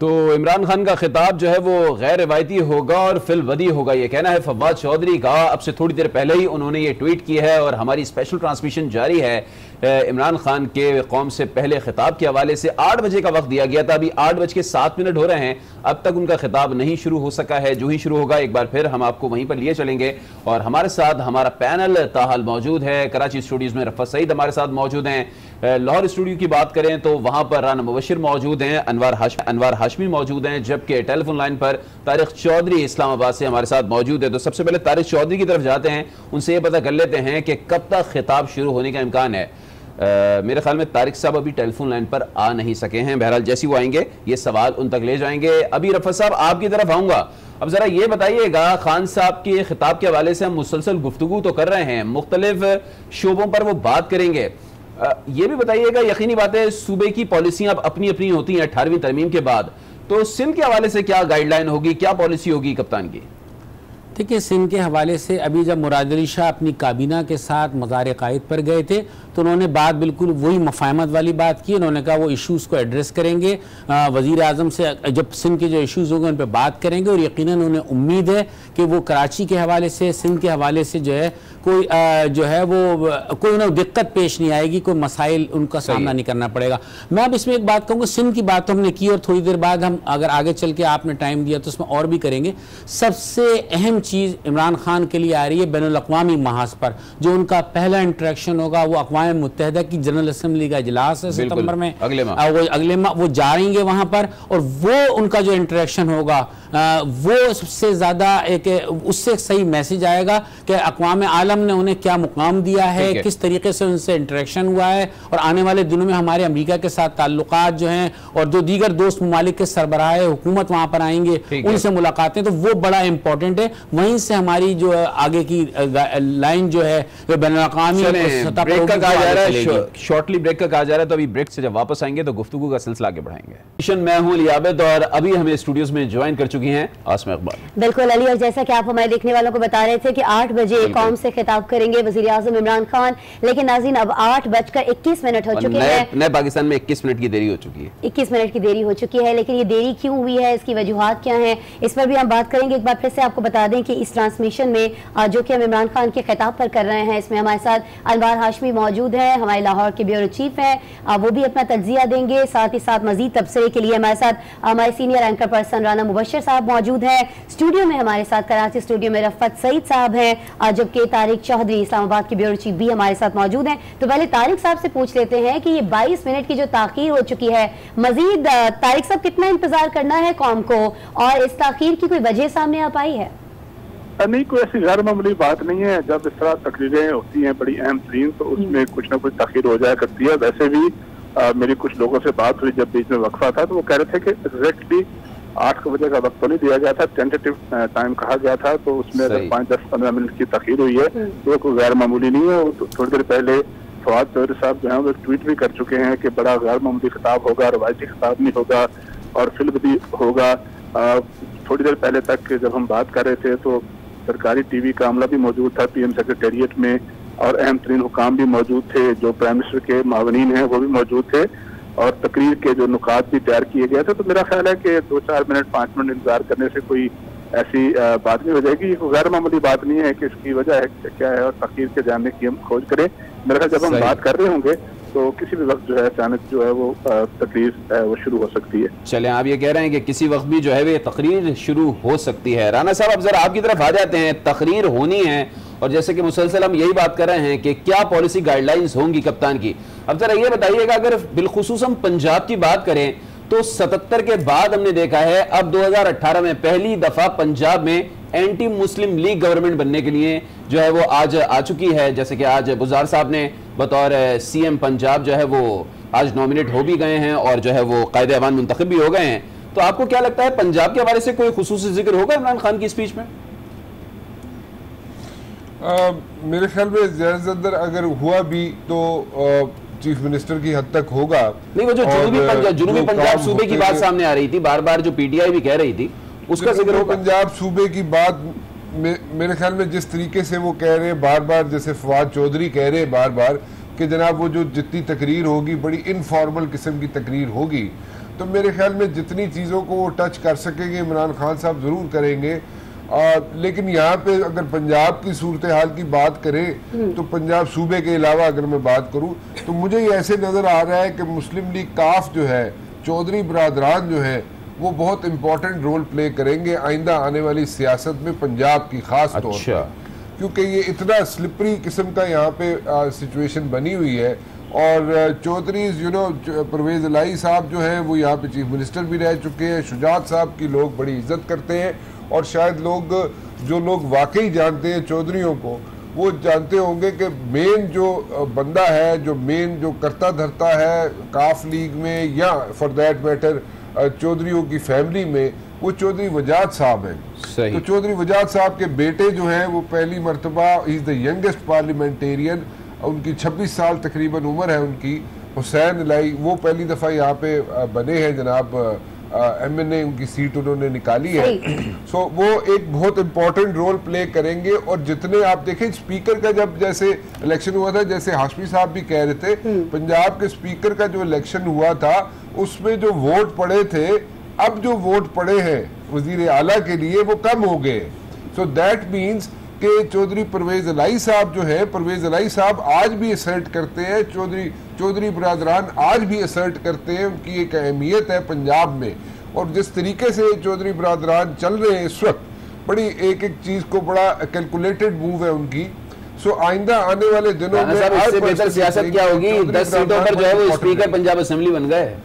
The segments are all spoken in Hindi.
तो इमरान खान का खिताब जो है वो गैर रिवायती होगा और फिलवदी होगा, ये कहना है फवाद चौधरी का। अब से थोड़ी देर पहले ही उन्होंने ये ट्वीट की है और हमारी स्पेशल ट्रांसमिशन जारी है। इमरान खान के कौम से पहले खिताब के हवाले से 8 बजे का वक्त दिया गया था, अभी 8:07 हो रहे हैं, अब तक उनका खिताब नहीं शुरू हो सका है। जो ही शुरू होगा एक बार फिर हम आपको वहीं पर लिए चलेंगे। और हमारे साथ हमारा पैनल ताहाल मौजूद है। कराची स्टूडियोज में रफ़त सईद हमारे साथ मौजूद हैं। लाहौर स्टूडियो की बात करें तो वहां पर राना मुबशिर मौजूद हैं, अनवार हाशमी मौजूद हैं, जबकि टेलीफोन लाइन पर तारिक चौधरी इस्लामाबाद से हमारे साथ मौजूद है। तो सबसे पहले तारिक चौधरी की तरफ जाते हैं, उनसे ये पता कर लेते हैं कि कब तक खिताब शुरू होने का इम्कान है। मेरे ख्याल में तारिक साहब अभी टेलीफोन लाइन पर आ नहीं सके हैं, बहरहाल जैसे वो आएंगे ये सवाल उन तक ले जाएंगे। अभी रफ़त साहब आपकी तरफ आऊँगा, अब ज़रा ये बताइएगा, खान साहब के खिताब के हवाले से हम मुसलसल गुफ्तगू तो कर रहे हैं, मुख्तलिफ शोबों पर वो बात करेंगे। ये भी बताइएगा, यकीनी बात है सूबे की पॉलिसियाँ अब अपनी अपनी होती हैं 18वीं तरमीम के बाद, तो सिंध के हवाले से क्या गाइडलाइन होगी, क्या पॉलिसी होगी कप्तान की? देखिए, सिंध के हवाले से अभी जब मुराद अली शाह अपनी काबीना के साथ मज़ार क़ाइद पर गए थे तो उन्होंने बात बिल्कुल वही मफाहमत वाली बात की। उन्होंने कहा वो इश्यूज़ को एड्रेस करेंगे, वज़ीर आज़म से जब सिंध के जो इश्यूज़ होंगे उन पर बात करेंगे, और यकीनन उन्हें उम्मीद है कि वो कराची के हवाले से, सिंध के हवाले से जो है कोई जो है वो कोई उन्हें दिक्कत पेश नहीं आएगी, कोई मसाइल उनका सामना नहीं करना पड़ेगा। मैं अब इसमें एक बात कहूँगा, सिंध की बात तो हमने की और थोड़ी देर बाद हम अगर आगे चल के आपने टाइम दिया तो उसमें और भी करेंगे। सबसे अहम चीज़ इमरान खान के लिए आ रही है बैनुल-अक़वामी महाज पर जो उनका पहला इंटरेक्शन होगा, वो अक़वाम मुत्तहिदा की जनरल असेंबली का इजलास है सितंबर में, अगले माह वो जाएंगे वहाँ पर, और वो उनका जो इंटरेक्शन होगा वो सबसे ज़्यादा एक उससे सही मैसेज आएगा कि अक़वाम आलम ने उन्हें क्या मुकाम दिया है, किस तरीके से उनसे इंटरेक्शन हुआ है, और आने वाले दिनों में हमारे अमेरिका के साथ ताल्लुकात जो हैं और जो दीगर दोस्त ममालिक के सरबराह हुकूमत वहाँ पर आएंगे, उनसे मुलाकातें, तो वो बड़ा इंपॉर्टेंट है। वहीं से हमारी जो आगे की लाइन जो है बैनुल-अक़वामी सतह पर शॉर्टली ब्रेक का कहा जा रहा है, तो अभी ब्रेक से जब वापस आएंगे तो गुफ्तगू का सिलसिला आगे बढ़ाएंगे। मैं हूं अली आबिद और अभी हमें स्टूडियोज में ज्वाइन कर चुकी हैं आसमा इकबाल। बिल्कुल अली, और जैसा कि आप हमारे देखने वालों को बता रहे थे कि 8 बजे कौम से खिताब करेंगे वज़ीर आज़म इमरान खान, लेकिन नाज़रीन अब 8:21 हो चुके हैं। नए पाकिस्तान में 21 मिनट की देरी हो चुकी है, 21 मिनट की देरी हो चुकी है, लेकिन ये देरी क्यों हुई है, इसकी वजूहात क्या है, इस पर भी हम बात करेंगे। एक बार फिर से आपको बता दें कि इस ट्रांसमिशन में जो कि हम इमरान खान के खिताब पर कर रहे हैं, इसमें हमारे साथ अनवार हाशमी मौजूद है, हमारे लाहौर के ब्यूरो चीफ हैं, वो भी अपना तज्जिया देंगे। साथ ही साथ मजीद तबसरे के लिए हमारे साथ हमारे senior anchor person Rana Mubashir साहब मौजूद हैं। स्टूडियो में हमारे साथ कराची स्टूडियो में रफ़त सईद साहब हैं, जबकि तारिक चौधरी इस्लामाबाद के ब्यूरो चीफ भी हमारे साथ मौजूद हैं। तो पहले तारिक साहब से पूछ लेते हैं कि ये 22 मिनट की जो ताखीर हो चुकी है, मजीद तारिक साहब कितना इंतजार करना है कौम को, और इस ताखीर की कोई वजह सामने आ पाई है? नहीं, कोई ऐसी गैर मामूली बात नहीं है। जब इस तरह तकरीरें होती हैं बड़ी अहम तरीन, तो उसमें कुछ ना कुछ तखीर हो जाया करती है। वैसे भी मेरी कुछ लोगों से बात हुई जब बीच में वक्फा था, तो वो कह रहे थे कि एग्जैक्टली 8 बजे का वक्त तो नहीं दिया गया था, टेंटेटिव टाइम कहा गया था, तो उसमें अगर 5-10-15 मिनट की तखीर हुई है तो कोई गैर मामूली नहीं है। तो थोड़ी देर पहले फवाद चौधरी साहब जो है वो ट्वीट भी कर चुके हैं कि बड़ा गैर मामूली खिताब होगा, रवायती खिताब नहीं होगा और फिल्म होगा। थोड़ी देर पहले तक जब हम बात कर रहे थे तो सरकारी टीवी का अमला भी मौजूद था पीएम सेक्रेटेरिएट में, और अहम तरीन हुकाम भी मौजूद थे, जो प्राइम मिनिस्टर के मावनीन हैं वो भी मौजूद थे, और तकरीर के जो नुकात भी तैयार किए गए थे। तो मेरा ख्याल है कि 2-4 मिनट 5 मिनट इंतजार करने से कोई ऐसी बात नहीं हो जाएगी। गैर मामूली बात नहीं है कि इसकी वजह है क्या है, और तकरीर के जानने की हम खोज करें। मेरा ख्याल जब हम बात कर रहे होंगे तो किसी भी वक्त जो है अचानक जो है वो तकरीर वो शुरू हो सकती है। चले, आप ये कह रहे हैं कि किसी वक्त भी जो है वो तकरीर शुरू हो सकती है। राना साहब, अब जरा आपकी तरफ आ जाते हैं, तकरीर होनी है और जैसे कि मुसलसल हम यही बात कर रहे हैं कि क्या पॉलिसी गाइडलाइंस होंगी कप्तान की, अब जरा ये बताइएगा, अगर बिलखुसूस हम पंजाब की बात करें तो 77 के बाद हमने देखा है अब 2018 में पहली दफा पंजाब में एंटी मुस्लिम लीग गवर्नमेंट बनने के लिए जो है वो आज आ चुकी है। जैसे कि आज बुज़दार साहब ने बतौर सीएम पंजाब जो है वो आज नॉमिनेट हो भी गए हैं और जो है वो कायदे अवान मुंतखब भी हो गए हैं। तो आपको क्या लगता है पंजाब के हवाले से कोई खुसूसी जिक्र होगा इमरान खान की स्पीच में? मेरे ख्याल में ज्यादातर अगर हुआ भी तो चीफ मिनिस्टर की हद तक होगा। नहीं, वो जो जुनूबी पंजाब सूबे की बात सामने आ रही थी, बार बार जो पीटीआई भी कह रही थी, उसका जिक्र होगा। पंजाब सूबे की बात मेरे ख्याल में जिस तरीके से वो कह रहे हैं बार बार, जैसे फवाद चौधरी कह रहे हैं बार बार कि जनाब वो जो जितनी तकरीर होगी बड़ी इनफॉर्मल किस्म की तकरीर होगी, तो मेरे ख्याल में जितनी चीज़ों को वो टच कर सकेंगे इमरान खान साहब ज़रूर करेंगे। लेकिन यहाँ पे अगर पंजाब की सूरत हाल की बात करें तो पंजाब सूबे के अलावा अगर मैं बात करूँ तो मुझे ये ऐसे नज़र आ रहा है कि मुस्लिम लीग काफ जो है, चौधरी बरादरान जो है, वो बहुत इंपॉर्टेंट रोल प्ले करेंगे आइंदा आने वाली सियासत में पंजाब की खास तौर पर, क्योंकि ये इतना स्लिपरी किस्म का यहाँ पे सिचुएशन बनी हुई है। और चौधरी परवेज़ इलाही साहब जो है वो यहाँ पे चीफ मिनिस्टर भी रह चुके हैं, शुजात साहब की लोग बड़ी इज्जत करते हैं और शायद जो लोग वाकई जानते हैं चौधरीयों को वो जानते होंगे कि मेन जो बंदा है, जो मेन जो करता धरता है काफ लीग में या फॉर दैट मैटर चौधरीयों की फैमिली में, वो चौधरी वजाद साहब हैं। तो चौधरी वजाद साहब के बेटे जो हैं वो पहली मरतबा, he is the youngest parliamentarian, उनकी 26 साल तकरीबन उम्र है उनकी, हुसैन इलाही, वो पहली दफ़ा यहाँ पे बने हैं जनाब, MNA उनकी सीट उन्होंने निकाली है। सो वो एक बहुत इंपॉर्टेंट रोल प्ले करेंगे। और जितने आप देखें स्पीकर का जब जैसे इलेक्शन हुआ था, जैसे हाशमी साहब भी कह रहे थे, पंजाब के स्पीकर का जो इलेक्शन हुआ था उसमें जो वोट पड़े थे, अब जो वोट पड़े हैं वजीर आला के लिए वो कम हो गए। सो दैट मीन्स कि चौधरी परवेज़ इलाही साहब जो है, परवेज़ इलाही साहब आज भी असर्ट करते हैं, चौधरी बरादरान आज भी असर्ट करते हैं, उनकी एक अहमियत है पंजाब में। और जिस तरीके से चौधरी बरादरान चल रहे हैं इस वक्त, बड़ी एक एक चीज़ को बड़ा कैलकुलेटेड मूव है उनकी। सो आइंदा आने वाले दिनों में इससे बेहतर सियासत क्या होगी? 10 सीटों पर जो है वो स्पीकर पंजाब असेंबली बन गए।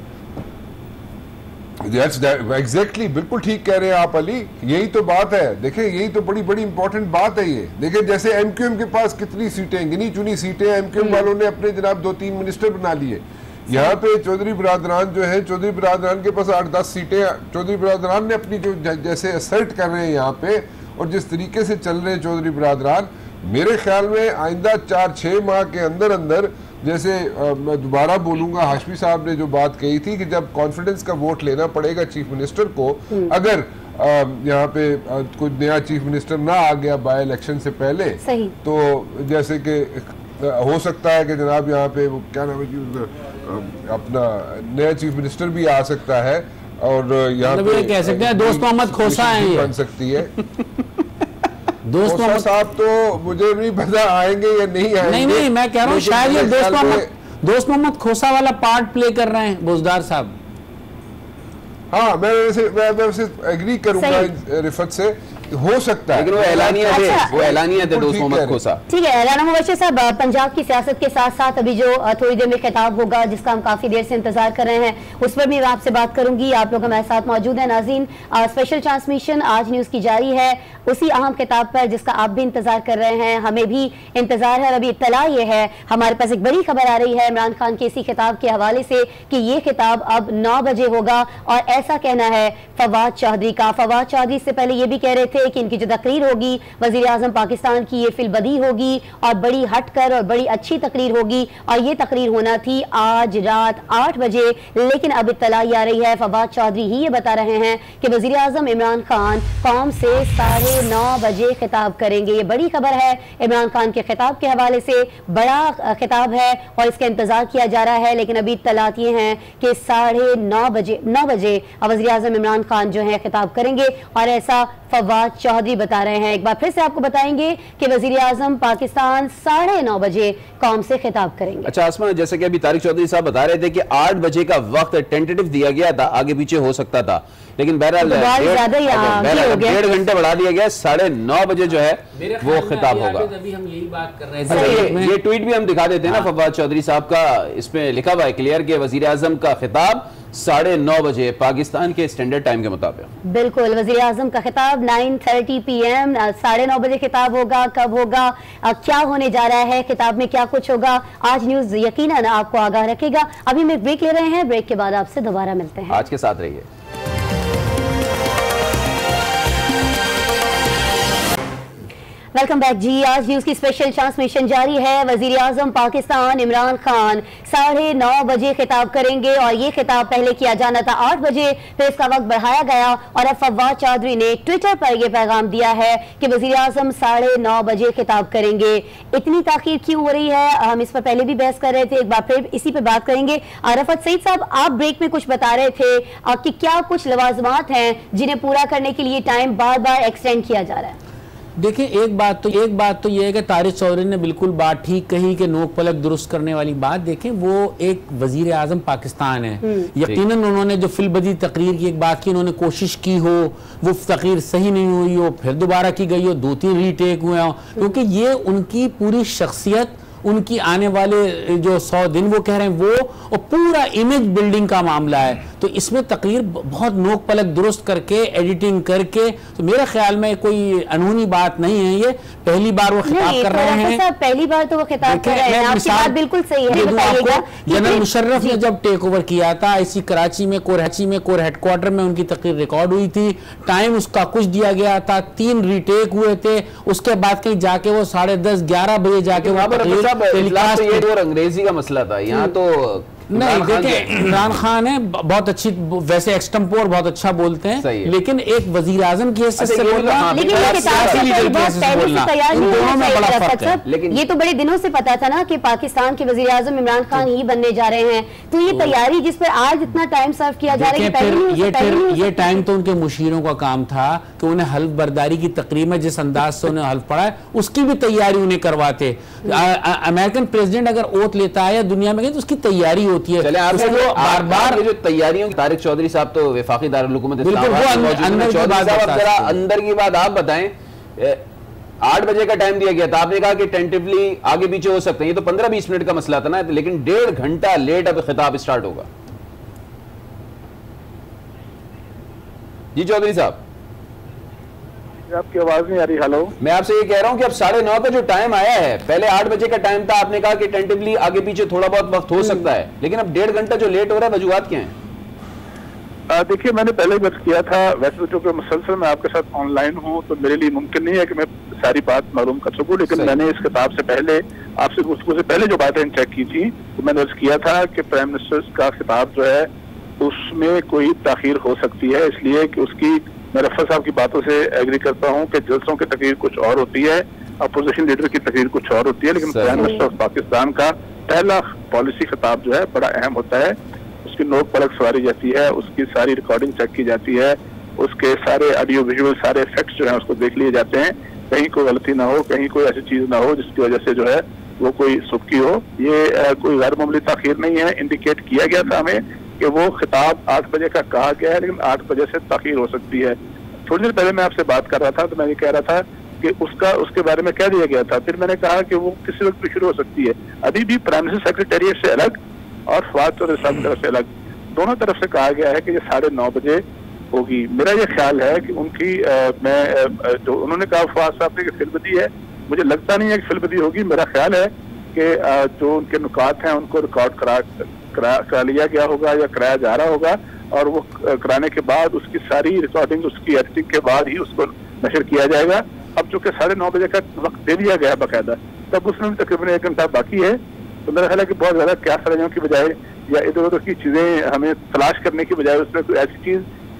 एग्जैक्टली, बिल्कुल ठीक कह रहे हैं आप अली, यही तो बात है। देखें यही तो बड़ी बड़ी इंपॉर्टेंट बात है ये। देखें जैसे MQM के पास कितनी सीटें, गिनी चुनी सीटें, MQM वालों ने अपने जनाब 2-3 मिनिस्टर बना लिए। यहाँ पे चौधरी बरादरान जो है, चौधरी बरादरान के पास 8-10 सीटें, चौधरी बरादरान ने अपनी जो जैसे असर्ट कर रहे हैं यहाँ पे और जिस तरीके से चल रहे हैं चौधरी बरादरान, मेरे ख्याल में आइंदा 4-6 माह के अंदर अंदर, जैसे मैं दोबारा बोलूंगा, हाशमी साहब ने जो बात कही थी कि जब कॉन्फिडेंस का वोट लेना पड़ेगा चीफ मिनिस्टर को, अगर यहाँ पे कोई नया चीफ मिनिस्टर ना आ गया बाय इलेक्शन से पहले, तो जैसे कि हो सकता है कि जनाब यहाँ पे वो क्या नाम है अपना नया चीफ मिनिस्टर भी आ सकता है और यहाँ पे कह सकते हैं दोस्त मोहम्मद खोसा बन सकती है। दोस्त साहब तो मुझे नहीं पता आएंगे या नहीं आएंगे। नहीं, मैं कह रहा हूँ शायद ये दोस्त मोहम्मद खोसा वाला पार्ट प्ले कर रहे हैं बुजदार साहब। हाँ, मैं वैसे एग्री करूंगा रिफत से, हो सकता है, लेकिन वो एलानिया थे, वो एलानिया थे दोस्त मोहम्मद खोसा। ठीक है राना मुबश्शिर साहब, पंजाब की सियासत के साथ साथ अभी जो थोड़ी देर में खिताब होगा जिसका हम काफी देर से इंतजार कर रहे हैं, उस पर भी मैं आपसे बात करूंगी। आप लोग हमारे साथ मौजूद हैं। नाज़रीन, स्पेशल ट्रांसमिशन आज न्यूज की जारी है उसी अहम खिताब पर जिसका आप भी इंतजार कर रहे हैं, हमें भी इंतजार है। और अभी इत्तला ये है, हमारे पास एक बड़ी खबर आ रही है इमरान खान के इसी खिताब के हवाले से कि ये खिताब अब 9 बजे होगा और ऐसा कहना है फवाद चौधरी का। फवाद चौधरी से पहले ये भी कह रहे थे कि इनकी जो तकरीर होगी वजीर आजम पाकिस्तान की, ये फिल बदी होगी और बड़ी हटकर और बड़ी अच्छी तकरीर होगी और ये तकरीर होना थी आज रात 8 बजे। लेकिन अब इत्तला आ रही है, फवाद चौधरी ही ये बता रहे हैं कि वजीर आजम इमरान खान कौम से 9:30 बजे खिताब करेंगे। ये बड़ी खबर है इमरान खान के खिताब के हवाले से, बड़ा खिताब है और इसका इंतजार किया जा रहा है। लेकिन अभी इत्तलात ये हैं कि 9:30 बजे वज़ीर आज़म इमरान खान जो है खिताब करेंगे और ऐसा फवाद चौधरी बता रहे हैं। एक बार फिर से आपको बताएंगे कि वज़ीर आज़म पाकिस्तान 9:30 बजे कौम से खिताब करेंगे। अच्छा आसमा, जैसे कि अभी तारिक चौधरी साहब बता रहे थे कि 8 बजे का वक्त टेंटेटिव दिया गया था, आगे पीछे हो सकता था, लेकिन बहरहाल 1.5 घंटे बढ़ा दिया गया, 9:30 बजे जो है वो खिताब होगा। अभी हम यही बात कर रहे थे, ये ट्वीट भी हम दिखा देते हैं ना फवाद चौधरी साहब का, इसमें लिखा हुआ है क्लियर कि वजीर आजम का खिताब 9:30 बजे पाकिस्तान के स्टैंडर्ड टाइम के मुताबिक। बिल्कुल, वजीर आजम का खिताब 9:30 PM 9:30 बजे खिताब होगा। कब होगा, क्या होने जा रहा है, खिताब में क्या कुछ होगा, आज न्यूज यकीनन आपको आगाह रखेगा। अभी हम एक ब्रेक ले रहे हैं, ब्रेक के बाद आपसे दोबारा मिलते हैं। आज के साथ रहिए। वेलकम बैक जी। आज न्यूज की स्पेशल ट्रांसमिशन जारी है। वजीर आजम पाकिस्तान इमरान खान 9:30 बजे खिताब करेंगे और ये खिताब पहले किया जाना था 8 बजे, फिर इसका वक्त बढ़ाया गया और अब फवाद चौधरी ने ट्विटर पर यह पैगाम दिया है कि वजीर आजम 9:30 बजे खिताब करेंगे। इतनी ताखीर क्यों हो रही है, हम इस पर पहले भी बहस कर रहे थे, एक बार फिर इसी पे बात करेंगे। रफत सईद साहब, आप ब्रेक में कुछ बता रहे थे कि क्या कुछ लवाजमात हैं जिन्हें पूरा करने के लिए टाइम बार बार एक्सटेंड किया जा रहा है? देखिए, एक बात तो ये है कि तारिक चौधरी ने बिल्कुल बात ठीक कही कि नोक पलक दुरुस्त करने वाली बात। देखें, वो एक वजीर आजम पाकिस्तान है, यकीनन उन्होंने जो फिलबदी तकरीर की एक बात की, उन्होंने कोशिश की हो, वो तकरीर सही नहीं हुई हो, फिर दोबारा की गई हो, 2-3 रीटेक हुए हो, क्योंकि ये उनकी पूरी शख्सियत, उनकी आने वाले जो 100 दिन वो कह रहे हैं वो, और पूरा इमेज बिल्डिंग का मामला है। तो इसमें तकरीर बहुत नोक पलक दुरुस्त करके, एडिटिंग करके, तो मेरे ख्याल में कोई अनहोनी बात नहीं है। ये पहली बार वो खिताब कर रहे हैं, पहली बार तो वो खिताब कर रहे हैं। आपकी बात बिल्कुल सही है। जनरल मुशर्रफ ने जब टेक ओवर किया था IC कराची में, कोर हेडक्वार्टर में उनकी तकरीर रिकॉर्ड हुई थी, टाइम उसका कुछ दिया गया था, 3 रीटेक हुए थे, उसके बाद कहीं जाके वो 10:30-11 बजे जाके अंग्रेजी का मसला था। यहाँ तो नहीं, देखिए, इमरान खान है बहुत अच्छी, वैसे एक्सटेम्पोर बहुत अच्छा बोलते हैं, लेकिन एक वजीर आजम की हैसियत से बोलना, लेकिन ये तो बड़े दिनों से पता था ना कि पाकिस्तान के वजीर आजम इमरान खान ही बनने जा रहे हैं। तो ये तैयारी जिस पर आज इतना टाइम सर्व किया जा रहा है, ये टाइम तो उनके मुशीरों का काम था कि उन्हें हल्फ बर्दारी की तकरीर में जिस अंदाज से उन्हें हल्फ पड़ा है उसकी भी तैयारी उन्हें करवाते। अमेरिकन प्रेसिडेंट अगर ओथ लेता है या दुनिया में तो उसकी तैयारी होती है। चले आपसे वो बार-बार जो तैयारियों, तारिक चौधरी साहब तो वफाकी दारुल हुकूमत अंदर की बात आप बताएं। 8 बजे का टाइम दिया गया था, आपने कहा कि टेंटिवली आगे पीछे हो सकते हैं, ये तो 15-20 मिनट का मसला था ना, लेकिन 1.5 घंटा लेट अब खिताब स्टार्ट होगा। जी चौधरी साहब, आपकी आवाज नहीं आ रही। हेलो, मैं आपसे ये कह रहा हूं कि अब 9:30 पे जो टाइम आया है, पहले 8 बजे का टाइम था, आपने कहा कि टेंटिवली आगे पीछे थोड़ा बहुत वक्त हो सकता है, लेकिन अब 1.5 घंटा जो लेट हो रहा है, वजूहात क्या है? देखिए, मैंने पहले भी किया था, वैसे तो चूंकि मुसलसल मैं आपके साथ ऑनलाइन हूं तो मेरे लिए मुमकिन नहीं है कि मैं सारी बात मालूम कर सकूं, लेकिन मैंने इस किताब से पहले आपसे गुफ्तगू से पहले जो बातें चेक की थी तो मैंने अर्ज किया था कि प्राइम मिनिस्टर का खिताब जो है उसमें कोई ताखीर हो सकती है, इसलिए कि उसकी, मैं रफत साहब की बातों से एग्री करता हूं कि जलसों की तकरीर कुछ और होती है, अपोजिशन लीडर की तकरीर कुछ और होती है, लेकिन प्राइम मिनिस्टर ऑफ पाकिस्तान का पहला पॉलिसी खिताब जो है बड़ा अहम होता है। उसकी नोक पलक सवारी जाती है, उसकी सारी रिकॉर्डिंग चेक की जाती है, उसके सारे ऑडियो विजुअल सारे फैक्ट्स जो है उसको देख लिए जाते हैं, कहीं कोई गलती ना हो, कहीं कोई ऐसी चीज ना हो जिसकी वजह से जो है वो कोई सुबकी हो। ये कोई गैर मामूली ताखीर नहीं है। इंडिकेट किया गया था हमें कि वो खिताब 8 बजे का कहा गया है, लेकिन 8 बजे से ताखीर हो सकती है। थोड़ी देर पहले मैं आपसे बात कर रहा था तो मैं ये कह रहा था कि उसके बारे में कह दिया गया था, फिर मैंने कहा कि वो किसी वक्त भी शुरू हो सकती है। अभी भी प्राइम मिनिस्टर सेक्रेटेरिएट से अलग और फवाद चौधरी साहब की तरफ से अलग, दोनों तरफ से कहा गया है कि ये 9:30 बजे होगी। मेरा ये ख्याल है कि उनकी जो उन्होंने कहा फवाद साहब ने कि फिलबदी है, मुझे लगता नहीं है कि फिलबदी होगी। मेरा ख्याल है कि जो उनके नुकात हैं उनको रिकॉर्ड करा लिया गया होगा या कराया जा रहा होगा, और वो कराने के बाद उसकी सारी रिकॉर्डिंग, उसकी एडिटिंग के बाद ही उसको नशर किया जाएगा। अब चूंकि 9:30 बजे का वक्त दे दिया गया बाकायदा, तब उसमें तकरीबन 1 घंटा बाकी है, तो मेरा ख्याल है कि बहुत ज्यादा क्या सरंजाम की बजाय या इधर उधर की चीजें हमें तलाश करने की बजाय, उसमें कोई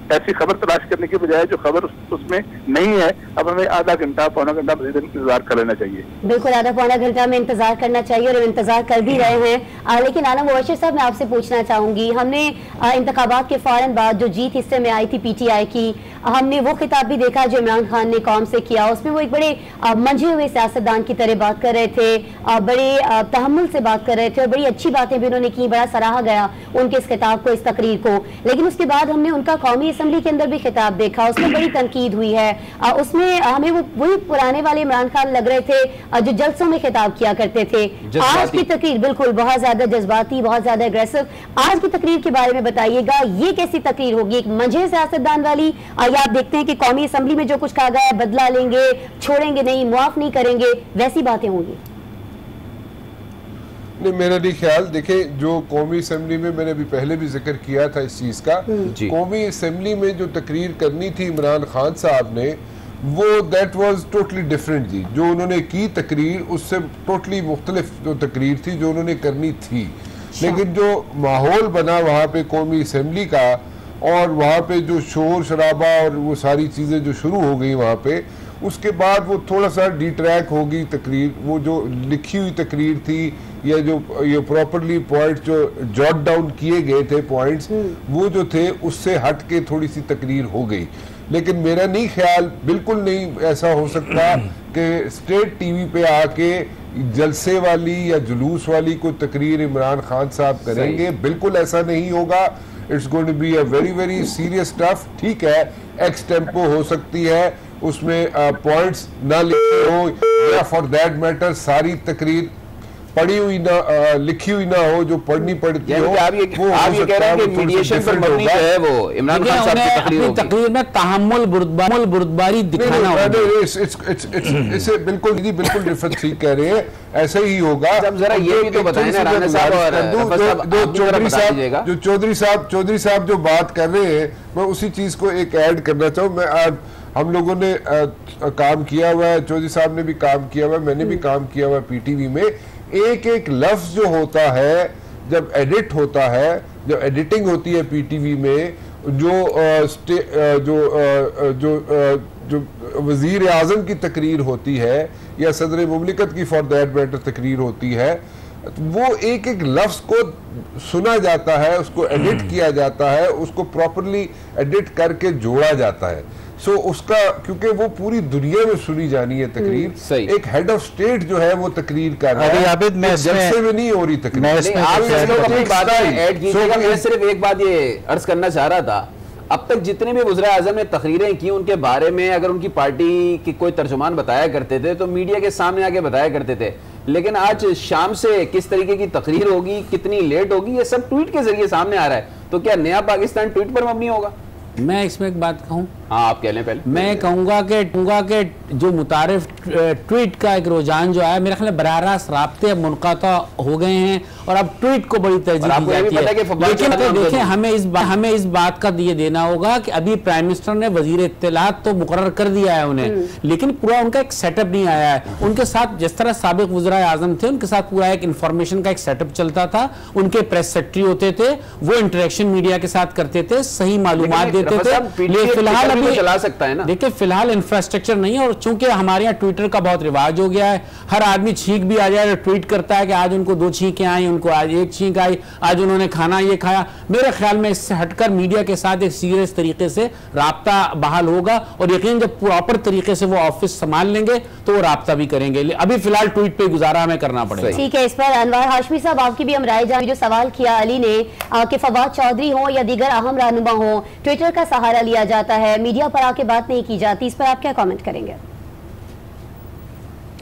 ऐसी खबर तलाश करने की बजाय जो खबर उसमें नहीं है, अब हमें आधा घंटा पौना घंटा मजीद इंतजार कर लेना चाहिए। बिल्कुल, आधा पौना घंटा में इंतजार करना चाहिए और इंतजार कर भी रहे हैं। लेकिन आलम मुबशर साहब, मैं आपसे पूछना चाहूंगी, हमने इंतखाबात के फौरन बाद जो जीत हिस्से में आई थी PTI की, हमने वो खिताब भी देखा जो इमरान खान ने कौम से किया। उसमें वो एक बड़े मंझे हुए सियासतदान की तरह बात कर रहे थे, बड़े तहम्मुल से बात कर रहे थे और बड़ी अच्छी बातें भी उन्होंने की, बड़ा सराहा गया उनके इस खिताब को, इस तकरीर को। लेकिन उसके बाद हमने उनका कौमी असम्बली के अंदर भी खिताब देखा, उसमें बड़ी तनकीद हुई है। उसमें हमें वही पुराने वाले इमरान खान लग रहे थे जो जलसों में खिताब किया करते थे। आज की तकरीर बिल्कुल बहुत ज्यादा जज्बाती, बहुत ज्यादा एग्रेसिव। आज की तकरीर के बारे में बताइएगा, ये कैसी तकरीर होगी? एक मंझे सियासतदान वाली, या आप देखते हैं कि कौमी असम्बली में जो कुछ कहा गया है, बदला लेंगे, छोड़ेंगे नहीं, मुआफ नहीं करेंगे, वैसी बातें होंगी? नहीं, मेरा नहीं ख्याल। देखे, जो कौमी असम्बली में मैंने अभी पहले भी जिक्र किया था इस चीज़ का, कौमी असम्बली में जो तकरीर करनी थी इमरान खान साहब ने, वो दैट वाज टोटली डिफरेंट थी। जो उन्होंने की तकरीर उससे टोटली मुख्तलिफ जो तकरीर थी जो उन्होंने करनी थी। लेकिन जो माहौल बना वहाँ पे कौमी असम्बली का, और वहाँ पे जो शोर शराबा और वो सारी चीज़ें जो शुरू हो गई वहाँ पे, उसके बाद वो थोड़ा सा डिट्रैक हो गई तकरीर। वो जो लिखी हुई तकरीर थी या जो ये प्रॉपरली पॉइंट्स जो जॉट डाउन किए गए थे पॉइंट्स, वो जो थे उससे हट के थोड़ी सी तकरीर हो गई। लेकिन मेरा नहीं ख्याल, बिल्कुल नहीं ऐसा हो सकता कि स्टेट टीवी पे आके जलसे वाली या जुलूस वाली कोई तकरीर इमरान खान साहब करेंगे, बिल्कुल ऐसा नहीं होगा। It's going to be a very very serious stuff. ठीक है, एक्स टेम्पो हो सकती है, उसमें पॉइंट्स ना लिखे हो, या फॉर दैट मैटर सारी तकरीर पढ़ी हुई ना लिखी हुई ना हो, जो पढ़नी पड़ती हो। आप ये कह रहे हैं कि मीडिएशन पर मबनी जो है वो इमरान खान साहब की तकरीर में तहम्मुल बुर्दबारी दिखाना होगा। इसे बिल्कुल डिफरेंट ठीक कह रहे हैं, ऐसा ही होगा। जरा ये भी तो बताएं ना राना साहब और जो चौधरी साहब जो बात कर रहे हैं, मैं उसी चीज को एक ऐड करना चाहूँ। मैं हम लोगों ने काम किया हुआ है, चौधरी साहब ने भी काम किया हुआ है, मैंने भी काम किया हुआ है पीटीवी में। एक एक लफ्ज जो होता है जब एडिट होता है, जब एडिटिंग होती है पीटीवी में, जो वजीर आजम की तकरीर होती है या सदर मुमलिकत की फॉर दैट मैटर तकरीर होती है, वो एक एक लफ्ज को सुना जाता है, उसको एडिट किया जाता है, उसको प्रॉपरली एडिट करके जोड़ा जाता है। सो उसका, क्योंकि वो पूरी दुनिया में सुनी जानी है तकरीर, एक हेड ऑफ स्टेट जो है वो तकरीर कर रहा है, जलसे में नहीं हो रही तकरीर। मैं सिर्फ एक बात ये अर्ज करना चाह रहा था, अब तक जितने भी वज़ीर आज़म ने तकरीरें की उनके बारे में अगर उनकी पार्टी की कोई तर्जुमान बताया करते थे तो मीडिया के सामने आके बताया करते थे, लेकिन आज शाम से किस तरीके की तकरीर होगी, कितनी लेट होगी, ये सब ट्वीट के जरिए सामने आ रहा है। तो क्या नया पाकिस्तान ट्वीट पर मबनी होगा? मैं इसमें एक बात कहूँ, हाँ आप कह लें पहले। मैं कहूँगा कि जो मुतारिफ ट्वीट का एक रुझान जो है, मेरे ख्याल में बराह रास्त राब्ते अब मुनक़ता हो गए हैं और अब ट्वीट को बड़ी तरजीह दी जाती है। लेकिन तो देखें, हमें इस बात का ये देना होगा कि अभी प्राइम मिनिस्टर ने वजीर इत्तलात तो मुकर्रर कर दिया है उन्हें, लेकिन पूरा उनका एक सेटअप नहीं आया है। उनके साथ जिस तरह साबिक वज़ीर आज़म थे, उनके साथ पूरा एक इंफॉर्मेशन का एक सेटअप चलता था, उनके प्रेस सेक्रेटरी होते थे, वो इंटरेक्शन मीडिया के साथ करते थे, सही मालूमात देते थे। फिलहाल अभी चला सकता है ना, देखिए फिलहाल इंफ्रास्ट्रक्चर नहीं है, और चूंकि हमारे यहाँ ट्विटर का बहुत रिवाज हो गया है, हर आदमी छींक भी आ जाए तो ट्वीट करता है कि आज उनको 2 छींकें आई, उनको आज 1 छींक आई, आज उन्होंने खाना ये खाया। मेरे ख्याल में इससे हटकर मीडिया के साथ एक सीरियस तरीके से राब्ता बहाल होगा, और यकीन जब प्रॉपर तरीके से वो ऑफिस संभाल लेंगे तो वो राब्ता भी करेंगे। अभी फिलहाल ट्वीट पे गुजारा हमें करना पड़ेगा। ठीक है, इस पर अनवर हाशमी साहब आपकी भी हम राय जान। जो सवाल किया अली ने कि फवाद चौधरी हो या दीगर अहम रहनुमा हो, ट्विटर का सहारा लिया जाता है, मीडिया पर आके बात नहीं की जाती, इस पर आप क्या कमेंट करेंगे?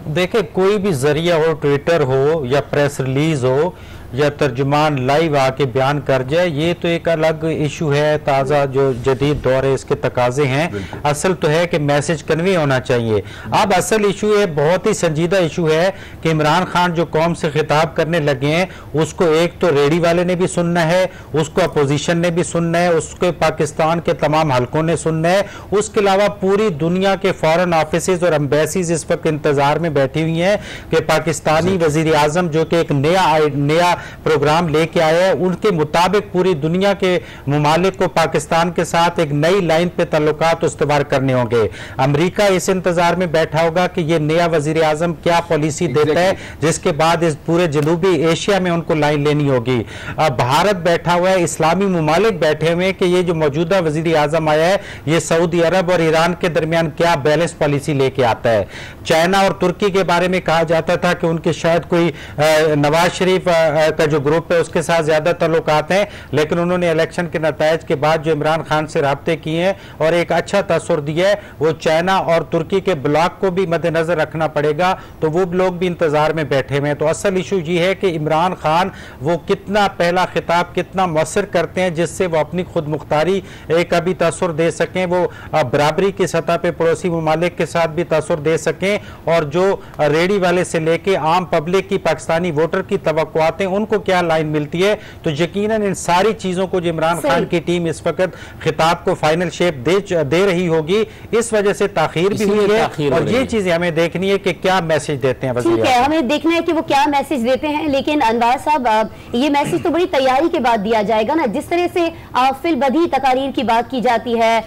देखिए, कोई भी जरिया हो, ट्विटर हो या प्रेस रिलीज हो या तर्जुमान लाइव आके बयान कर जाए, ये तो एक अलग इशू है, ताज़ा जो जदीद दौर है इसके तकाजे हैं। असल तो है कि मैसेज कन्वे होना चाहिए। अब असल इशू है, बहुत ही संजीदा इशू है कि इमरान खान जो कौम से खिताब करने लगे हैं, उसको एक तो रेडी वाले ने भी सुनना है, उसको अपोजिशन ने भी सुनना है, उसके पाकिस्तान के तमाम हलकों ने सुनना है, उसके अलावा पूरी दुनिया के फॉरेन ऑफिसेज और एम्बेसीज इस वक्त इंतजार में बैठी हुई हैं कि पाकिस्तानी वजीर आजम जो कि एक नया प्रोग्राम लेके आए हैं, उनके मुताबिक पूरी दुनिया के मुमालिक को पाकिस्तान के साथ एक नई लाइन पे तल्लुकात उस्तवार करने होंगे। अमेरिका इस इंतजार में बैठा होगा कि ये नया वजीर आजम क्या पॉलिसी देता है, जिसके बाद इस पूरे जनूबी एशिया में उनको लाइन लेनी होगी। भारत बैठा हुआ है, इस्लामी मुमालिक बैठे हुए हैं कि ये जो मौजूदा वजीर आजम आया है, ये सऊदी अरब और ईरान के दरमियान क्या बैलेंस पॉलिसी लेके आता है। चाइना और तुर्की के बारे में कहा जाता था कि उनके शायद कोई नवाज शरीफ का जो ग्रुप है उसके साथ ज्यादा ताल्लुकात हैं, लेकिन उन्होंने इलेक्शन के नतायज के बाद जो इमरान खान से राब्ते किए हैं और एक अच्छा तासुर दिया है, वो चाइना और तुर्की के ब्लॉक को भी मद्देनजर रखना पड़ेगा, तो वो लोग भी इंतजार में बैठे हुए हैं। तो असल इशू ये है कि इमरान खान वो कितना पहला खिताब कितना मौसर करते हैं जिससे वो अपनी खुद मुख्तारी एक अभी तासुर दे सकें, वो बराबरी की सतह पे पड़ोसी मुमालिक के साथ भी तासुर दे सकें, और जो रेडी वाले से लेके आम पब्लिक की पाकिस्तानी वोटर की तवक्कुआतें उनको क्या लाइन मिलती है। तो यकीनन इन सारी चीजों को इमरान खान की टीम इस वक्त खिताब को फाइनल शेप दे रही होगी, इस वजह से ताखीर भी हुई है और ये चीजें हमें देखनी है कि क्या मैसेज देते हैं वज़ीर। ठीक है, हमें देखना है कि वो क्या मैसेज देते हैं। लेकिन अनवार साहब, ये मैसेज तो बड़ी तैयारी के बाद दिया जाएगा ना। जिस तरह से फिलबदी तकारीर की बात की जाती है,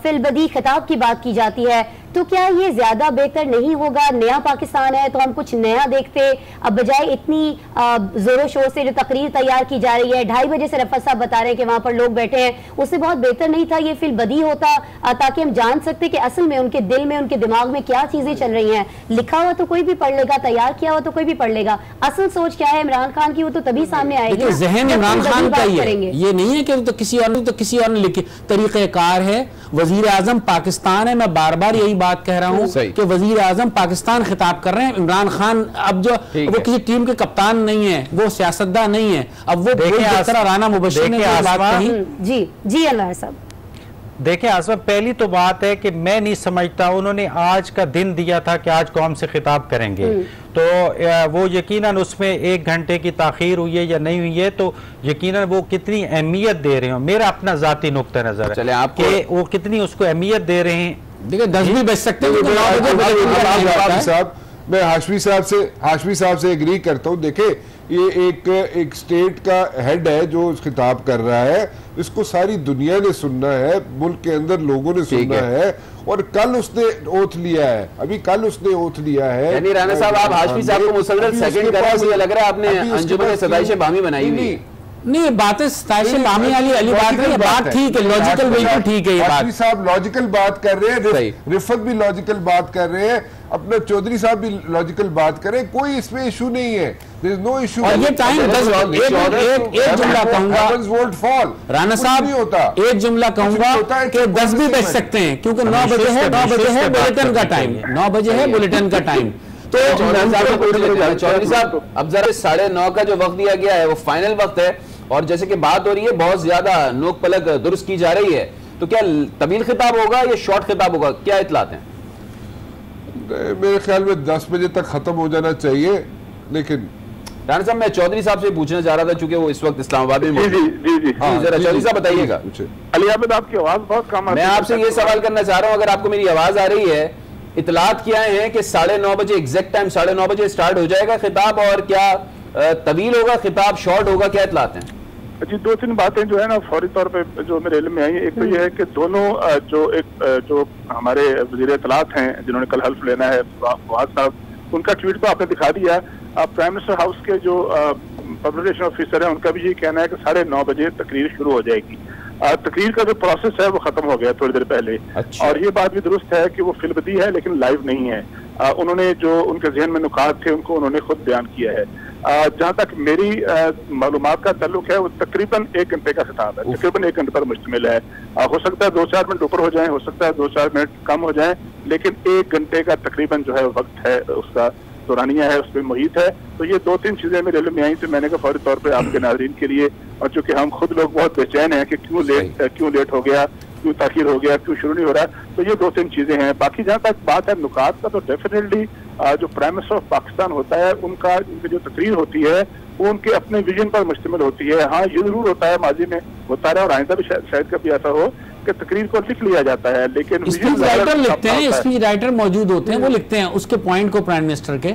फिलबदी खिताब की बात की जाती है, तो क्या ये ज्यादा बेहतर नहीं होगा? नया पाकिस्तान है तो हम कुछ नया देखते, अब बजाय इतनी जोरों शोर से जो तकरीर तैयार की जा रही है, 2:30 बजे से रफ़त साहब बता रहे हैं कि वहां पर लोग बैठे हैं, उससे बहुत बेहतर नहीं था ये फिलबदी होता, ताकि हम जान सकते कि असल में उनके दिल में, उनके दिमाग में क्या चीजें चल रही हैं। लिखा हुआ तो कोई भी पढ़ लेगा, तैयार किया हुआ तो कोई भी पढ़ लेगा, असल सोच क्या है इमरान खान की वो तो तभी सामने आएगी। ज़हन इमरान खान का ये नहीं है कि तो किसी और ने लिखे तरीक़ेकार है। वजीर आजम पाकिस्तान है, मैं बार बार यही बात कह रहा हूँ कि वजीर आजम पाकिस्तान खिताब कर रहे हैं। इमरान खान अब जो वो किसी टीम के कप्तान नहीं है, वो सियासतदान नहीं है, अब वो राना मुबश्शिर ने बात कही। जी अनवर साहब देखिए आसमा, पहली तो बात है कि मैं नहीं समझता उन्होंने आज का दिन दिया था कि आज कौम से खिताब करेंगे, तो वो यकीनन उसमें 1 घंटे की ताखीर हुई है या नहीं हुई है, तो यकीनन वो कितनी अहमियत दे रहे हो, मेरा अपना जाती नुक्ता नजर है कि वो कितनी उसको अहमियत दे रहे हैं। देखिए 10 भी बच सकते हैं। मैं हाशमी साहब से एग्री करता हूँ। देखे ये एक स्टेट का हेड है जो खिताब कर रहा है, इसको सारी दुनिया ने सुनना है, मुल्क के अंदर लोगों ने सुनना है, और कल उसने ओथ लिया है, अभी कल उसने ओथ लिया है। यानी राना साहब आप हाशमी साहब को मुसलसल सेकंड कर रहे हैं, मुझे लग रहा है आपने अंजुमन सदाइश बामी बनाई हुई नहीं। बातें सताइश बामी वाली बात नहीं, बात ठीक है, लॉजिकल बिल्कुल ठीक है। ये बात साहब लॉजिकल बात कर रहे हैं, रिफत भी लॉजिकल बात कर रहे हैं, अपना चौधरी साहब भी लॉजिकल बात करें, कोई इसमें इशू नहीं है, देयर इज नो इशू। और ये टाइम एक जुमला कहूंगा राना साहब, एक जुमला कहूंगा कि 10 भी बच सकते हैं, क्योंकि 9 बजे है बुलेटिन का टाइम, 9 बजे है बुलेटिन का टाइम। तो चौधरी साहब अब जरा 9:30 का जो वक्त दिया गया है वो फाइनल वक्त है, और जैसे कि बात हो रही है बहुत ज्यादा नोक पलक दुरुस्त की जा रही है, तो क्या तवील खिताब होगा या शॉर्ट खिताब होगा, क्या इतलात हैं? मेरे ख्याल में 10 बजे तक खत्म हो जाना चाहिए। लेकिन राना साहब मैं चौधरी साहब से पूछना चाह रहा था, चूंकि वो इस वक्त इस्लामाबाद में। जी जरा चौधरी साहब बताइएगा। अली आबिद आपकी आवाज बहुत कम है, मैं आपसे ये सवाल करना चाह रहा हूँ, अगर आपको मेरी आवाज आ रही है, इतलात क्या है कि 9:30 बजे एग्जैक्ट टाइम 9:30 बजे स्टार्ट हो जाएगा खिताब, और क्या तवील होगा खिताब, शॉर्ट होगा, क्या इतलात हैं? जी 2-3 बातें जो है ना फौरी तौर पे जो मेरे इल्म में आई है। एक तो ये है कि दोनों जो हमारे वज़ीर इत्तलात हैं जिन्होंने कल हल्फ लेना है, फवाद साहब, उनका ट्वीट तो आपने दिखा दिया। प्राइम मिनिस्टर हाउस के जो पब्लिकेशन ऑफिसर है उनका भी यही कहना है कि 9:30 बजे तकरीर शुरू हो जाएगी। तकरीर का जो प्रोसेस है वो खत्म हो गया थोड़ी देर पहले। अच्छा। और ये बात भी दुरुस्त है कि वो फिल्मदी है लेकिन लाइव नहीं है। उन्होंने जो उनके जहन में नुकात थे उनको उन्होंने खुद बयान किया है। जहाँ तक मेरी मालूमात का ताल्लुक है वो तकरीबन 1 घंटे का खिताब है, तकरीबन 1 घंटे पर मुश्तमिल है। हो सकता है 2-4 मिनट ऊपर हो जाए, हो सकता है 2-4 मिनट कम हो जाए, लेकिन 1 घंटे का तकरीबन जो है वक्त है, उसका दौरानिया है, उसमें मुहित है। तो ये 2-3 चीजें मेरे इल्म में आई, तो मैंने कहा फौरी तौर पर आपके नाज़रीन के लिए, और चूंकि हम खुद लोग बहुत बेचैन हैं कि क्यों लेट हो गया, क्यों ताखीर हो गया, क्यों शुरू नहीं हो रहा, तो ये 2-3 चीजें हैं। बाकी जहाँ तक बात है नुकात का, तो डेफिनेटली जो प्राइम मिनिस्टर ऑफ पाकिस्तान होता है उनकी जो तकरीर होती है वो उनके अपने विजन पर मुश्तमिल होती है। हाँ ये जरूर होता है, माजी में होता रहा और आइंदा भी शायद कभी ऐसा हो कि तकरीर को लिख लिया जाता है, लेकिन स्पीच राइटर लिखते हैं, स्पीच राइटर मौजूद होते हैं, वो लिखते हैं उसके पॉइंट को प्राइम मिनिस्टर के।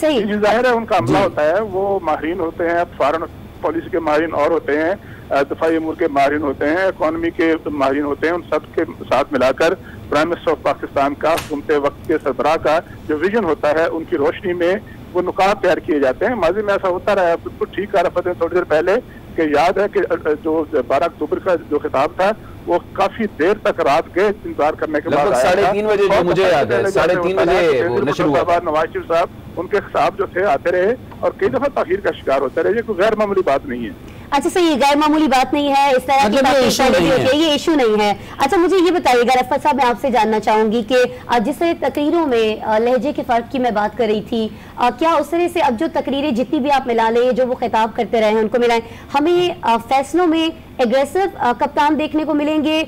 सही जाहिर है उनका अमला होता है, वो माहिरीन होते हैं, फॉरेन पॉलिसी के माहिरीन और होते हैं, दफाई अमूर के माहिरीन होते हैं, इकॉनमी के माहिरीन होते हैं, उन सब के साथ मिलाकर प्राइम मिनिस्टर ऑफ पाकिस्तान का घूमते वक्त के सरबराह का जो विजन होता है उनकी रोशनी में वो नुकात तैयार किए जाते हैं। माजी में ऐसा होता रहा है, बिल्कुल ठीक कहा रफत ने थोड़ी देर पहले कि याद है कि जो 12 अक्टूबर का जो खिताब था वो काफी देर तक रात गए इंतजार करने के बाद 3:30 बजे, जो मुझे याद है 3:30 बजे नशर हुआ। नवाज शरीफ साहब उनके साहब जो थे आते रहे और कई दफा ताखीर का शिकार होते रहे। ये कोई गैर मामूली बात नहीं है। अच्छा सही, गैर मामूली बात नहीं है, इस तरह की ये इशू नहीं है। अच्छा मुझे ये बताइएगा रफ़त साहब, मैं आपसे जानना चाहूंगी कि जिस तरह तकरीरों में लहजे के फ़र्क की मैं बात कर रही थी, क्या उस तरह से अब जो तकरीरें जितनी भी आप मिला लें, जो वो खिताब करते रहे हैं उनको मिलाएं, हमें फैसलों में एग्रेसिव कप्तान देखने को मिलेंगे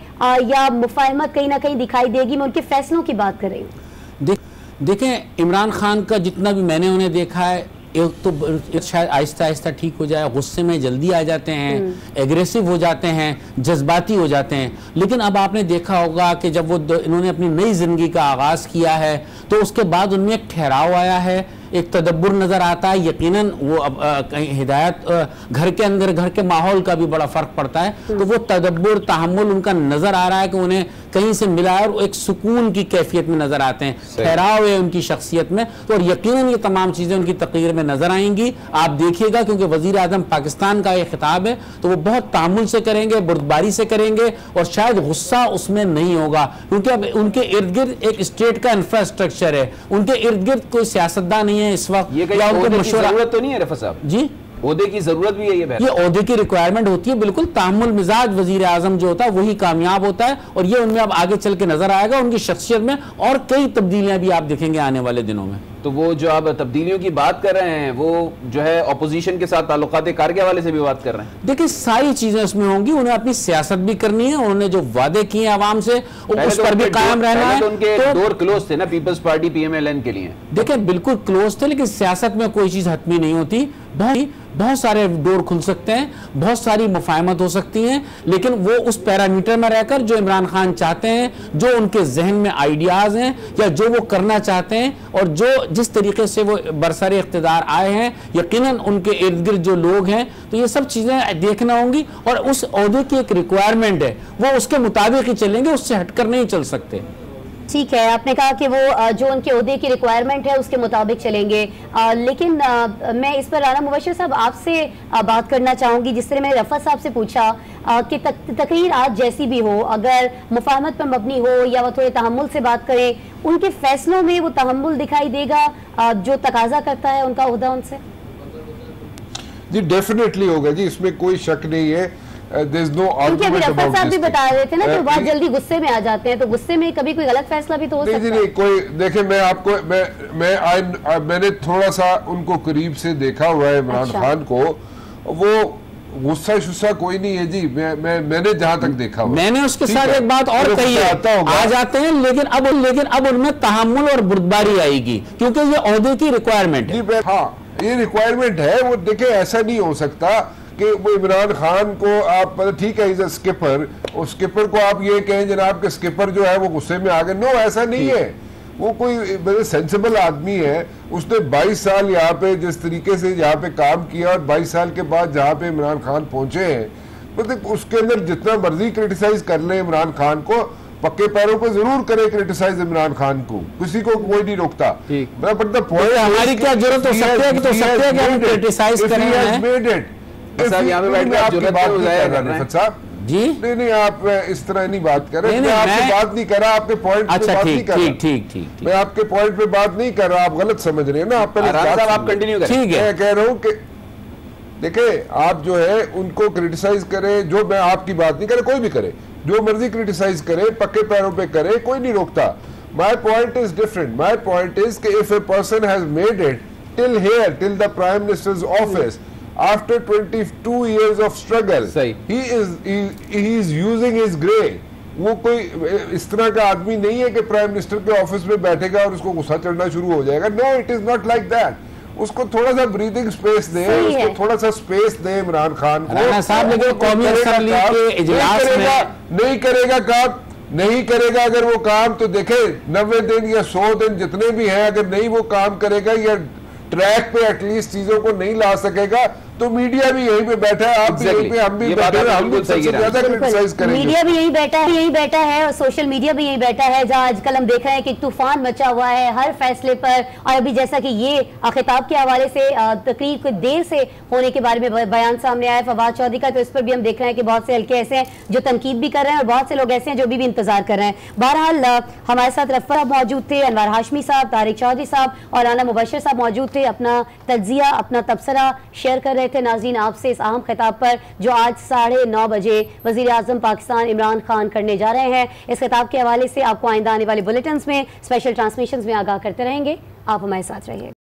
या मुफाहमत कहीं ना कहीं दिखाई देगी? मैं उनके फैसलों की बात कर रही हूँ। देखें इमरान खान का जितना भी मैंने उन्हें देखा है, एक तो शायद आहिस्ता आहिस्ता ठीक हो जाए, गुस्से में जल्दी आ जाते हैं, एग्रेसिव हो जाते हैं, जज्बाती हो जाते हैं। लेकिन अब आपने देखा होगा कि जब वो इन्होंने अपनी नई जिंदगी का आगाज किया है तो उसके बाद उनमें एक ठहराव आया है, एक तदब्बुर नज़र आता है। यकीनन वो अब हिदायत घर के अंदर, घर के माहौल का भी बड़ा फ़र्क पड़ता है, तो वो तदब्बुर, तहम्मुल उनका नज़र आ रहा है कि उन्हें कहीं से मिला है और एक सुकून की कैफियत में नज़र आते हैं, ठहराव है उनकी शख्सियत में। तो और यकीनन ये तमाम चीज़ें उनकी तकरीर में नज़र आएंगी, आप देखिएगा, क्योंकि वज़ीर आज़म पाकिस्तान का ये खिताब है तो वो बहुत तामुल से करेंगे, बुर्दबारी से करेंगे और शायद गुस्सा उसमें नहीं होगा, क्योंकि अब उनके इर्द गिर्द एक स्टेट का इंफ्रास्ट्रक्चर है, उनके इर्द गिर्द कोई सियासतदान नहीं है इस वक्त। ये जरूरत तो नहीं है रफ़ा साहब जी, ओहदे की जरूरत भी है, ये ओहदे की रिक्वायरमेंट होती है, बिल्कुल। तामुल मिजाज वजीर आजम जो होता है वही कामयाब होता है और ये उनमें अब आगे चल के नजर आएगा, उनकी शख्सियत में और कई तब्दीलियां भी आप देखेंगे आने वाले दिनों में। तो वो जो आप तब्दीलियों की बात कर रहे हैं वो जो है अपोजिशन के साथ ताल्लुकात कार के हवाले से भी बात कर रहे हैं। देखिए सारी चीजें उसमें होंगी, उन्हें अपनी सियासत भी करनी है, उन्होंने जो वादे किए आवाम से उस पर भी कायम रहना है। तो उनके डोर क्लोज थे ना पीपल्स पार्टी PMLN के लिए। देखिए बिल्कुल क्लोज थे, लेकिन सियासत में कोई चीज हतमी नहीं होती, बहुत सारे डोर खुल सकते हैं, बहुत सारी मुफाहमत हो सकती हैं, लेकिन वो उस पैरामीटर में रहकर जो इमरान खान चाहते हैं, जो उनके जहन में आइडियाज हैं या जो वो करना चाहते हैं और जो जिस तरीके से वो बरसरे इख्तिदार आए हैं, यकीनन उनके इर्द गिर्द जो लोग हैं, तो ये सब चीजें देखना होंगी और उस ओहदे की एक रिक्वायरमेंट है, वो उसके मुताबिक ही चलेंगे, उससे हटकर नहीं चल सकते। ठीक है, आपने कहा कि वो जो उनके ओहदे की रिक्वायरमेंट है उसके मुताबिक चलेंगे, लेकिन मैं इस पर राना मुबश्शिर साहब आपसे बात करना चाहूँगी। जिस तरह मैंने रफ़ा साहब से पूछा कि तकरीर आज जैसी भी हो, अगर मुफाहमत पर मबनी हो या वो थोड़े तहम्मुल से बात करें, उनके फैसलों में वो तहम्मुल दिखाई देगा जो तकाजा करता है उनका ओहदा उनसे? जी डेफिनेटली होगा जी, इसमें कोई शक नहीं है। क्योंकि अभी रफ़ा साहब भी बता रहे थे ना कि बहुत जल्दी गुस्से में आ जाते हैं, तो गुस्से में कभी कोई गलत फैसला भी तो हो सकता है। नहीं, कोई देखिए, मैं आपको मैंने थोड़ा सा उनको करीब से देखा हुआ है इमरान खान को, वो गुस्सा शुस्सा कोई नहीं है जी। मैंने जहां तक देखा हुआ, मैंने उसके साथ एक बात और कही है, आ जाते हैं लेकिन अब उनमें तहम्मुल और बुर्दबारी आएगी, क्योंकि ये ओहदे की रिक्वायरमेंट है। हाँ, ये रिक्वायरमेंट है। वो देखिए, ऐसा नहीं हो सकता कि वो इमरान खान को आप ठीक है, इज अ स्किपर, उस स्किपर को आप ये कहें जनाब के स्किपर जो है वो गुस्से में आ गए। नो, ऐसा नहीं है। वो कोई बड़े सेंसिबल आदमी है, उसने 22 साल यहाँ पे जिस तरीके से यहाँ पे काम किया और 22 साल के बाद जहाँ पे इमरान खान पहुंचे हैं, मतलब उसके अंदर जितना मर्जी क्रिटिसाइज कर ले इमरान खान को, पक्के पैरों पे जरूर करे क्रिटिसाइज इमरान खान को, किसी को कोई नहीं रोकता। हमारी क्या जरूरत हो सकती है कि हम क्रिटिसाइज करें? जी नहीं, आप इस तरह नहीं बात कर रहे। मैं आपसे बात नहीं कर रहा, आपके पॉइंट पे बात नहीं कर रहा। ठीक, मैं आपके पॉइंट पे बात नहीं कर रहा, आप गलत समझ रहे हैं ना। आप पहले आप कंटिन्यू करें। ठीक है, मैं कह रहा हूँ कि देखिए, आप जो है उनको क्रिटिसाइज करें, जो मैं आपकी बात नहीं करे, कोई भी करे, जो मर्जी क्रिटिसाइज करे, पक्के पैरों पे करे, कोई नहीं रोकता। My point is different. My point is कि if a person has made it till here, till the prime minister's office, after 22 years of struggle, he is using his gray. वो कोई इस तरह का आदमी नहीं है कि प्राइम मिनिस्टर के ऑफिस में बैठेगा और उसको गुस्सा चढ़ना शुरू हो जाएगा। No, it is not like that. उसको थोड़ा सा ब्रीदिंग स्पेस दे, उसको थोड़ा सा स्पेस दे इमरान खान को। नहीं करेगा काम, नहीं करेगा अगर वो काम, तो देखे 90 दिन या 100 दिन जितने भी हैं, अगर नहीं वो काम करेगा या ट्रैक पे एटलीस्ट चीजों को नहीं ला सकेगा, तो मीडिया भी यहीं पे बैठा है, आप भी यहीं पे, हम भी बैठे हैं, हम भी सबसे ज्यादा क्रिटिसाइज करेंगे। मीडिया भी यही बैठा है और सोशल मीडिया भी यही बैठा है, जहां आजकल हम देख रहे हैं कि तूफान मचा हुआ है हर फैसले पर। और अभी जैसा कि ये खिताब के हवाले से तकरीर को देर से होने के बारे में बयान सामने आया फवाद चौधरी का, तो इस पर भी हम देख रहे हैं कि बहुत से हल्के ऐसे हैं जो तनकीद भी कर रहे हैं और बहुत से लोग ऐसे हैं जो भी इंतजार कर रहे हैं। बहरहाल हमारे साथ रफ़ा मौजूद थे, अनवर हाशमी साहब, तारिक चौधरी साहब और राना मुबश्शिर साहब मौजूद थे, अपना तज्जिया, अपना तबसरा शेयर कर रहे थे नाज़रीन आपसे इस अहम खिताब पर, जो आज 9:30 बजे वज़ीर आज़म पाकिस्तान इमरान खान करने जा रहे हैं। इस खिताब के हवाले से आपको आइंदा आने वाले बुलेटिन्स में, स्पेशल ट्रांसमिशंस में आगाह करते रहेंगे। आप हमारे साथ रहिए।